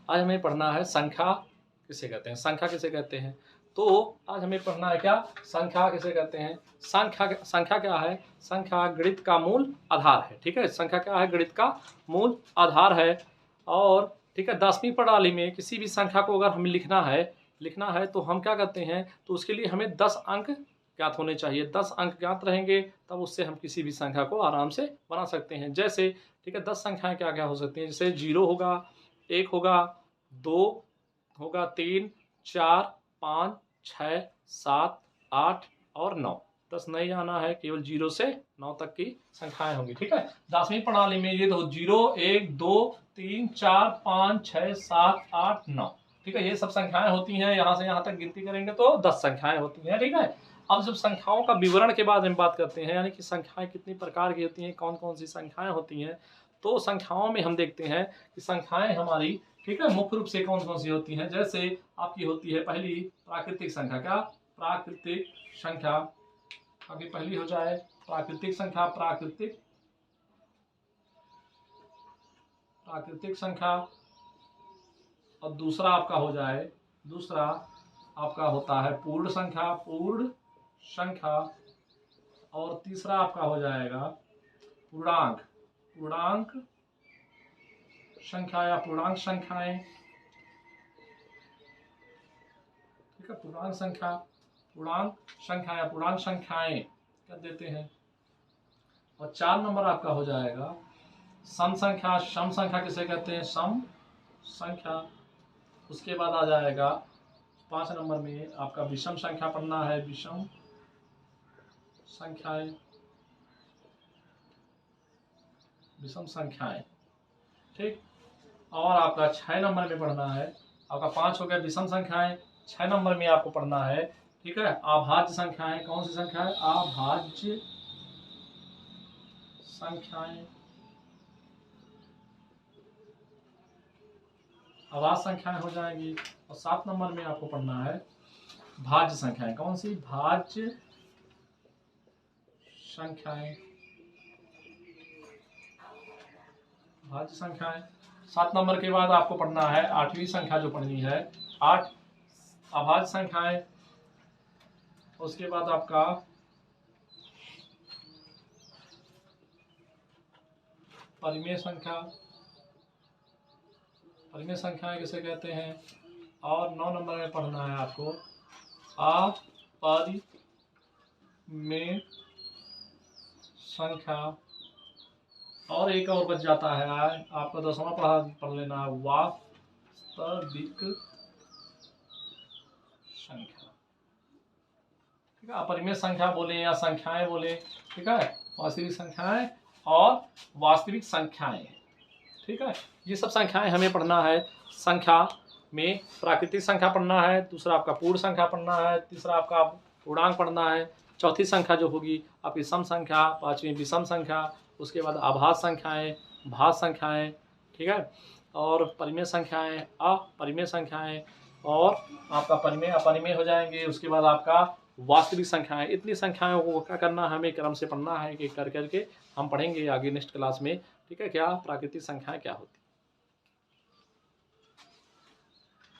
आज हमें पढ़ना है संख्या किसे कहते हैं, संख्या किसे कहते हैं। तो आज हमें पढ़ना है क्या, संख्या किसे कहते हैं। संख्या क्या है, संख्या गणित का मूल आधार है। ठीक है, संख्या क्या है, गणित का मूल आधार है। और ठीक है, 10वीं प्रणाली में किसी भी संख्या को अगर हमें लिखना है तो हम क्या करते हैं, तो उसके लिए हमें 10 अंक ज्ञात होने चाहिए। 10 अंक ज्ञात रहेंगे तब उससे हम किसी भी संख्या को आराम से बना सकते हैं। जैसे ठीक है, 10 संख्याएं क्या क्या हो सकती हैं, जैसे 0 होगा, 1 होगा, 2 होगा, 3, 4, 5, 6, 7, 8 और 9। 10 नहीं जाना है, केवल 0 से 9 तक की संख्याएं होंगी। ठीक है, 10वीं प्रणाली में ये 0, 1, 2, 3, 4, 5, 6, 7, 8, 9। ठीक है, ये सब संख्याएं होती हैं। यहाँ से यहाँ तक गिनती करेंगे तो 10 संख्याएं होती हैं। ठीक है, अब जब संख्याओं का विवरण के बारे में बात करते हैं, यानी कि संख्याएं कितनी प्रकार की होती हैं, कौन कौन सी संख्याएं होती हैं, तो संख्याओं में हम देखते हैं कि संख्याएं हमारी ठीक है मुख्य रूप से कौन कौन सी होती हैं। जैसे आपकी होती है पहली प्राकृतिक संख्या। क्या, प्राकृतिक संख्या। आगे पहली हो जाए प्राकृतिक संख्या, प्राकृतिक संख्या। और दूसरा आपका हो जाए, दूसरा आपका होता है पूर्ण संख्या, पूर्ण संख्या। और तीसरा आपका हो जाएगा पूर्णांक, पूर्णांक संख्या या पूर्णांक संख्याएं। ठीक है, पूर्णांक संख्या, पूर्णांक संख्या या पूर्णांक संख्याएं कर देते हैं। और 4 नंबर आपका हो जाएगा सम संख्या। सम संख्या किसे कहते हैं, सम संख्या। उसके बाद आ जाएगा 5 नंबर में आपका विषम संख्या पढ़ना है, विषम संख्याएं, विषम संख्याएं। ठीक, और आपका 6 नंबर में पढ़ना है, आपका 5 हो गया विषम संख्याएं। 6 नंबर में आपको पढ़ना है ठीक है अभाज्य संख्याएं। कौन सी संख्याएं, अभाज्य संख्याएं, अभाज्य संख्याएं हो जाएंगी। और 7 नंबर में आपको पढ़ना है भाज्य संख्याएं। कौन सी, भाज्य संख्याएं, भाज्य संख्याएं। 7 नंबर के बाद आपको पढ़ना है 8वीं संख्या जो पढ़नी है, 8 अभाज्य संख्याएं। उसके बाद आपका परिमेय संख्या, परिमेय संख्याएं किसे कहते हैं। और 9 नंबर में पढ़ना है आपको अपरिमेय संख्या। और एक और बच जाता है आपका 10वां पढ़ लेना है वास्तविक संख्या। ठीक है, अपरिमेय संख्या बोले या संख्याएं बोले। ठीक है, वास्तविक संख्याएं और वास्तविक संख्याएं। ठीक है, ये सब संख्याएं हमें पढ़ना है। संख्या में प्राकृतिक संख्या पढ़ना है, दूसरा आपका पूर्ण संख्या पढ़ना है, तीसरा आपका पूर्णांक पढ़ना है, चौथी संख्या जो होगी आपकी सम संख्या, 5वीं विषम संख्या, उसके बाद अभाज्य संख्याएं, भाज्य संख्याएं। ठीक है, और परिमेय संख्याएं, अपरिमेय संख्याएं, और आपका परिमेय अपरिमेय हो जाएंगे। उसके बाद आपका वास्तविक संख्याएं। इतनी संख्याओं को क्या करना है, हमें क्रम से पढ़ना है, एक एक कर करके हम पढ़ेंगे आगे नेक्स्ट क्लास में। ठीक है, क्या प्राकृतिक संख्याएं क्या होती है।